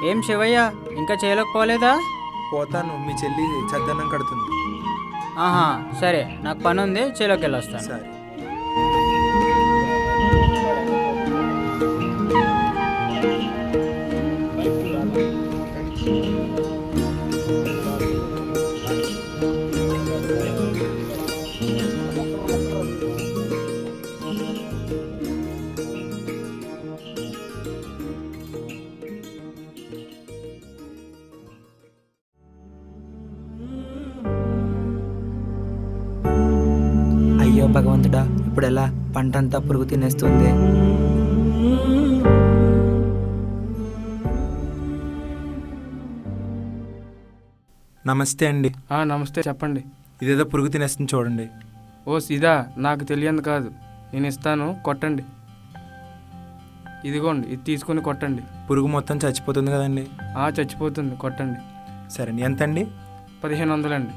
ఏం శివయ్య, ఇంకా చేయలేకపోలేదా? పోతాను, మీ చెల్లి చద్దన్నం కడుతుంది. ఆహా, సరే, నాకు పని ఉంది, చేలోకి వెళ్ళొస్తాను. సరే. అయ్యో భగవంతుడా, ఇప్పుడు ఎలా? పంటంతా పురుగు తినేస్తుంది. నమస్తే అండి. నమస్తే, చెప్పండి. ఇదేదో పురుగు తినేస్తుంది చూడండి. ఓ ఇదా, నాకు తెలియదు కాదు, నేను ఇస్తాను, కొట్టండి. ఇదిగోండి, ఇది తీసుకుని కొట్టండి. పురుగు మొత్తం చచ్చిపోతుంది కదండి? చచ్చిపోతుంది, కొట్టండి. సరే అండి. ఎంత అండి? 1500 అండి.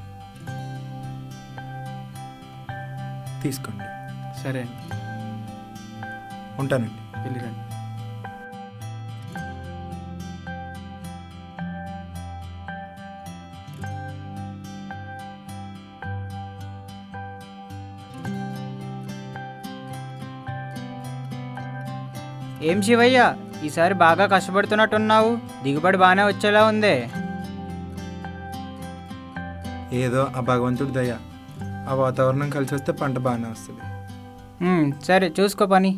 తీసుకోండి. సరే అండి, ఉంటానండి. వెళ్ళిరండి. ఏం శివయ్య, ఈసారి బాగా కష్టపడుతున్నట్టున్నావు, దిగుబడి బాగానే వచ్చేలా ఉంది. ఏదో ఆ భగవంతుడి దయ, ఆ వాతావరణం కలిసి వస్తే పంట బాగానే వస్తుంది. సరే, చూసుకో పని.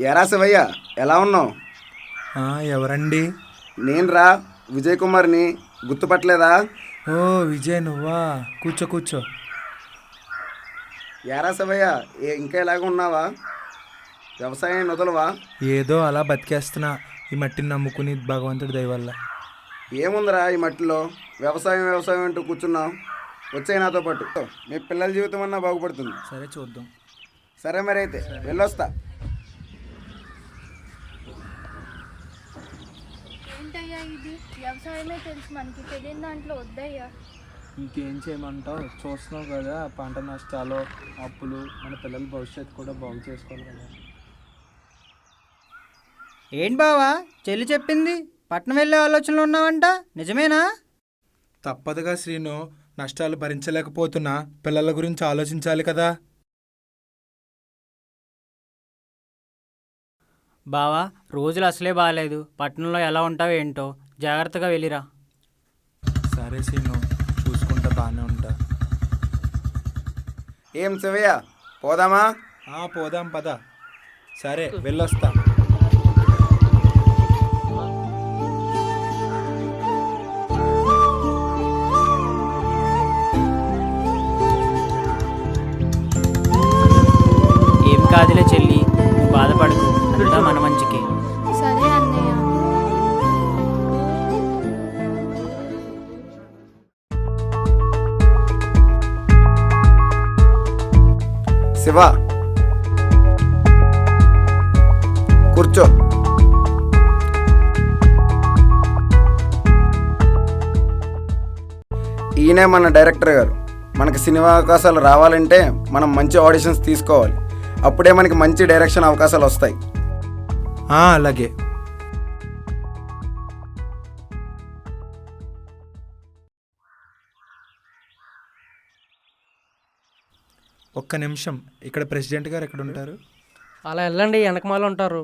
ఎరా శివయ్య, ఎలా ఉన్నావు? ఎవరండి? నేను రా, విజయ్ కుమార్ని, గుర్తుపట్టలేదా? ఓ విజయ్, నువ్వా? కూర్చో కూర్చో. ఎరా శివయ్య, ఇంకా ఎలాగ ఉన్నావా? వ్యవసాయం వదలవా? ఏదో అలా బతికేస్తున్నా, ఈ మట్టిని నమ్ముకుని, భగవంతుడి దయ వల్ల. ఏముందిరా ఈ మట్టిలో? వ్యవసాయం వ్యవసాయం అంటూ కూర్చున్నావు. వచ్చాయి నాతో పాటు, మీ పిల్లల జీవితం అన్నా బాగుపడుతుంది. సరే, చూద్దాం. సరే మరి, అయితే వెళ్ళొస్తా. ఏంటయ్యా ఇది? వ్యవసాయమే తెలుసు మనకి, తెలియని దాంట్లో వద్దయ్యా. ఇంకేం చేయమంటావు? చూస్తున్నావు కదా, పంట నష్టాలు, అప్పులు, మన పిల్లల భవిష్యత్తు కూడా బాగు చేసుకోవాలి కదా. ఏంటి బావా, చెల్లి చెప్పింది పట్నం వెళ్ళే ఆలోచనలో ఉన్నావంట, నిజమేనా? తప్పదుగా శ్రీను, నష్టాలు భరించలేకపోతున్నా, పిల్లల గురించి ఆలోచించాలి కదా. బావా, రోజులు అసలే బాగాలేదు, పట్టణంలో ఎలా ఉంటావో ఏంటో, జాగ్రత్తగా వెళ్ళిరా. సరే శ్రీను, చూసుకుంటా, బాగానే ఉంటా. ఏం శివయ్య, పోదామా? పోదాం, పద. సరే, వెళ్ళొస్తా. ఏం కాదులే చెల్లి, నువ్వు బాధపడకు, అంతా మన మంచికి. సరే అన్నయ్య. శివ, కూర్చో. ఈయనే మన డైరెక్టర్ గారు. మనకి సినిమా అవకాశాలు రావాలంటే మనం మంచి ఆడిషన్స్ తీసుకోవాలి, అప్పుడే మనకి మంచి డైరెక్షన్ అవకాశాలు వస్తాయి. అలాగే. ఒక్క నిమిషం, ఇక్కడ ప్రెసిడెంట్ గారు ఎక్కడ ఉంటారు? అలా వెళ్ళండి, వెనకమాల ఉంటారు.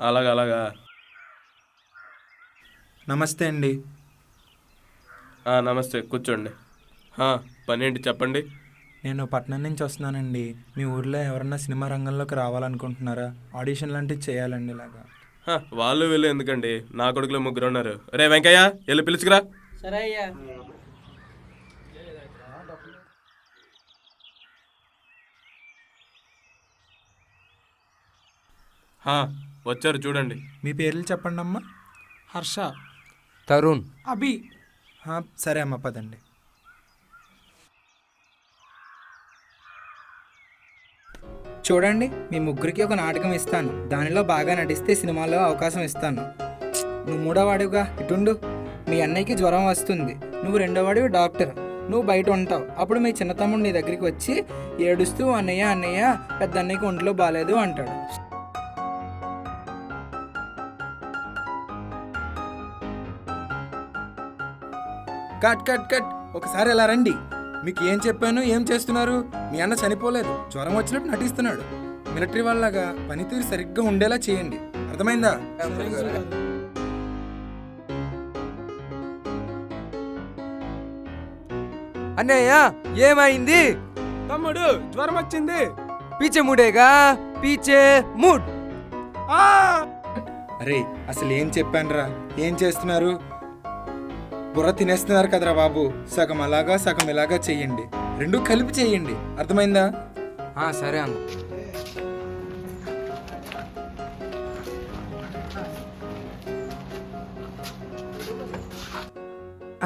అలాగా నమస్తే అండి. నమస్తే, కూర్చోండి. పని ఏంటి చెప్పండి. నేను పట్నం నుంచి వస్తున్నానండి. మీ ఊర్లో ఎవరన్నా సినిమా రంగంలోకి రావాలనుకుంటున్నారా? ఆడిషన్ లాంటివి చేయాలండి ఇలాగా. వాళ్ళు వీళ్ళు ఎందుకండి, నా కొడుకులో 3 ఉన్నారు. రే వెంకయ్య, వెళ్ళి పిలుచుకురా. సరే అయ్యా. వచ్చారు చూడండి. మీ పేర్లు చెప్పండి అమ్మా. హర్ష, తరుణ్, అభి. సరే అమ్మ, పదండి. చూడండి, మీ ముగ్గురికి ఒక నాటకం ఇస్తాను. దానిలో బాగా నటిస్తే సినిమాలో అవకాశం ఇస్తాను. నువ్వు 3వ వాడివిగా ఇటుండు. మీ అన్నయ్యకి జ్వరం వస్తుంది, నువ్వు 2వ వాడివి డాక్టర్. నువ్వు బయట ఉంటావు. అప్పుడు మీ చిన్న తమ్ముడు నీ దగ్గరికి వచ్చి ఏడుస్తూ అన్నయ్య అన్నయ్య పెద్ద అన్నయ్యకి ఒంట్లో బాగాలేదు అంటాడు. కట్ కట్ కట్, ఒకసారి ఎలా రండి. మీకు ఏం చెప్పాను, ఏం చేస్తున్నారు? మీ అన్న చనిపోలేదు, జ్వరం వచ్చినట్టు నటిస్తున్నాడు. మిలిటరీ వాళ్ళగా పనితీరు సరిగ్గా ఉండేలా చేయండి, అర్థమైందా? అన్నయ్య ఏమైంది? తమ్ముడు జ్వరం వచ్చింది. పీచే మూడేగా, పీచే మూడ్. అరే అసలు ఏం చెప్పానురా, ఏం చేస్తున్నారు? బుర్ర తినేస్తున్నారు కదరా బాబు. సగం అలాగా సగం ఇలాగా చెయ్యండి, 2 కలిపి చెయ్యండి, అర్థమైందా? సరే అన్న.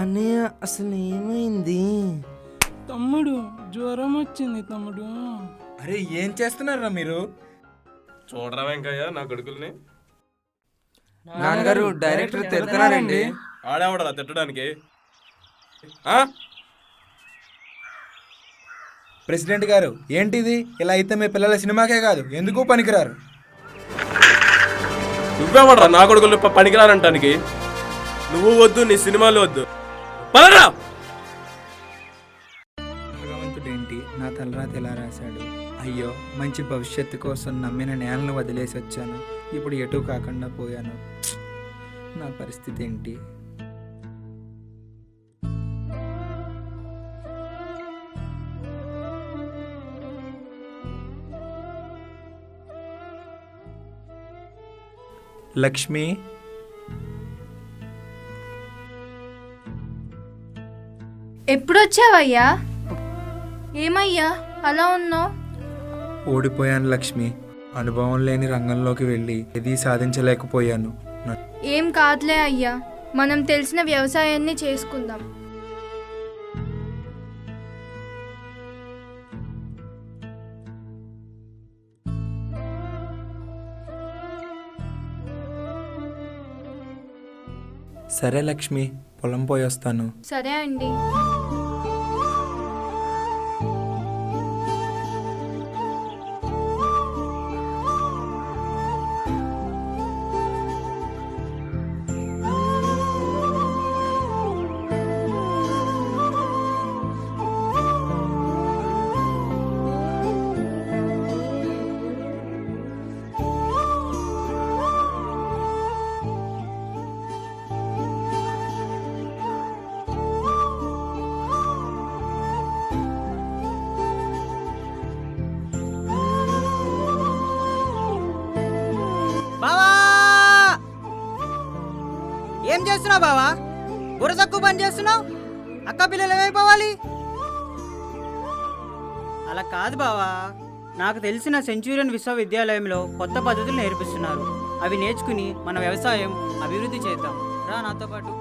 అన్నయ్య అసలు ఏమైంది? తమ్ముడు జ్వరం వచ్చింది తమ్ముడు. అరే ఏం చేస్తున్నారా మీరు? చూడరా వెంకయ్య, నా కొడుకుల్ని. నాన్నగారు డైరెక్టర్ తిడుతున్నారండి. ఆడేవడరా తిట్టడానికి? ప్రెసిడెంట్ గారు ఏంటిది? ఇలా అయితే మీ పిల్లల సినిమాకే కాదు ఎందుకు పనికిరారు. నువ్వేవడరా నా కొడుకులు పనికిరానంటానికి? నువ్వు వద్దు, నీ సినిమాలు వద్దు, పదరా. భగవంతుడేంటి నా తలరాత ఎలా రాశాడు? అయ్యో, మంచి భవిష్యత్తు కోసం నమ్మిన నేలను వదిలేసి వచ్చాను, ఇప్పుడు ఎటు కాకుండా పోయాను. నా పరిస్థితి ఏంటి? లక్ష్మి, ఎప్పుడొచ్చావయ్యా? ఏమయ్యా అలా ఉన్నావు? ఓడిపోయాను లక్ష్మి. అనుభవం లేని రంగంలోకి వెళ్ళి ఏదీ సాధించలేకపోయాను. ఏం కాదులే అయ్యా, మనం తెలిసిన వ్యవసాయాన్ని చేసుకుందాం. సరే లక్ష్మి, పొలం పోయి వస్తాను. సరే అండి. బావా, ఏం చేస్తున్నావు బావా? బుర్ర తక్కువ పని చేస్తున్నావు. అక్క పిల్లలు ఏమైపోవాలి? అలా కాదు బావా, నాకు తెలిసిన సెంచూరియన్ విశ్వవిద్యాలయంలో కొత్త పద్ధతులు నేర్పిస్తున్నారు. అవి నేర్చుకుని మన వ్యవసాయం అభివృద్ధి చేద్దాం. రా నాతో పాటు.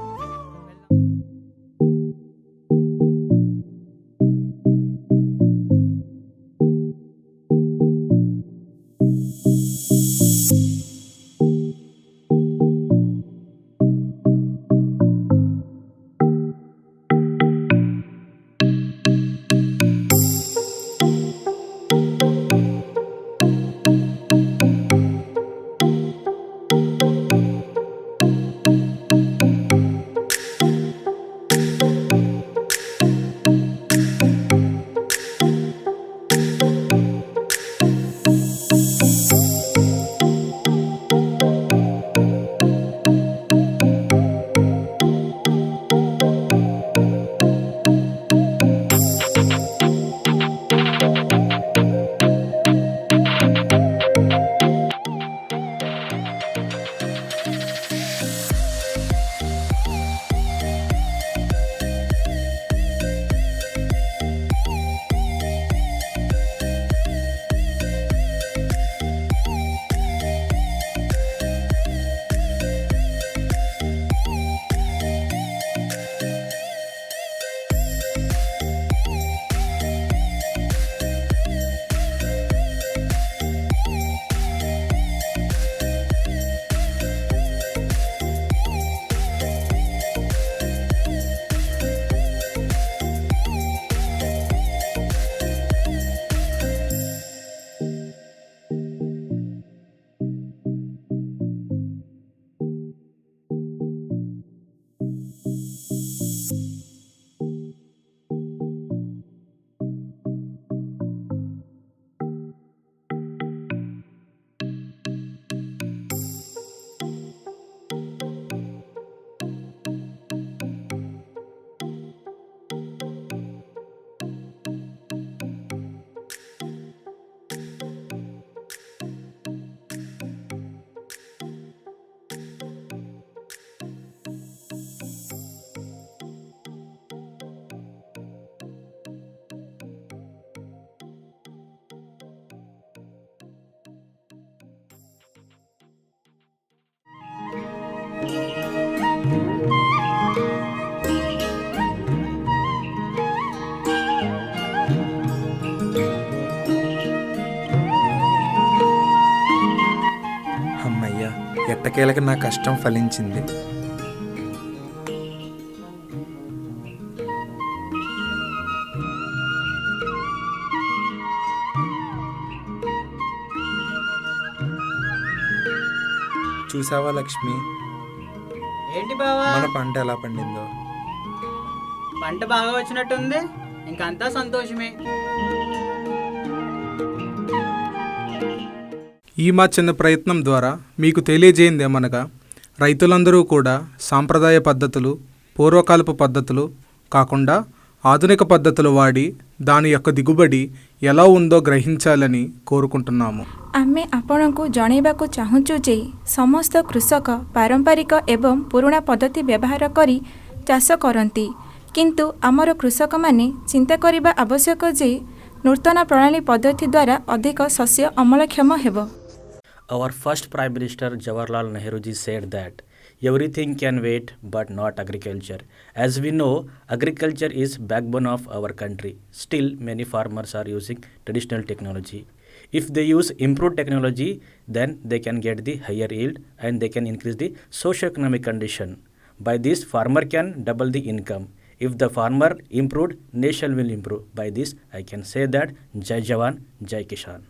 ఎట్టకేలకు నా కష్టం ఫలించింది. చూసావా లక్ష్మి, ఏంటి బావా, మన పంట ఎలా పండిందో? పంట బాగా వచ్చినట్టుంది, ఇంకంతా సంతోషమే. ఈ మా చిన్న ప్రయత్నం ద్వారా మీకు తెలియజేయిందేమనగా రైతులందరూ కూడా సాంప్రదాయ పద్ధతులు, పూర్వకాలపు పద్ధతులు కాకుండా ఆధునిక పద్ధతులు వాడి దాని యొక్క దిగుబడి ఎలా ఉందో గ్రహించాలని కోరుకుంటున్నాము. ଆମେ ଆପଣଙ୍କୁ ଜଣାଇବାକୁ ଚାହୁଁଛୁ ଯେ ସମସ୍ତ କୃଷକ ପାରମ୍ପରିକ ଏବଂ ପୁରୁଣା ପଦ୍ଧତି ବ୍ୟବହାର କରି ଚାଷ କରନ୍ତି, କିନ୍ତୁ ଆମର କୃଷକମାନେ ଚିନ୍ତା କରିବା ଆବଶ୍ୟକ ଯେ ନୂତନ ପ୍ରଣାଳୀ ପଦ୍ଧତି ଦ୍ୱାରା ଅଧିକ ଶସ୍ୟ ଅମଳକ୍ଷମ ହେବ. Our first Prime Minister Jawaharlal Nehru ji said that everything can wait but not agriculture. As we know, agriculture is backbone of our country. Still, many farmers are using traditional technology. If they use improved technology, then they can get the higher yield and they can increase the socio-economic condition. By this, farmer can double the income. If the farmer improved, nation will improve. By this, I can say that Jai Jawan, Jai Kishan.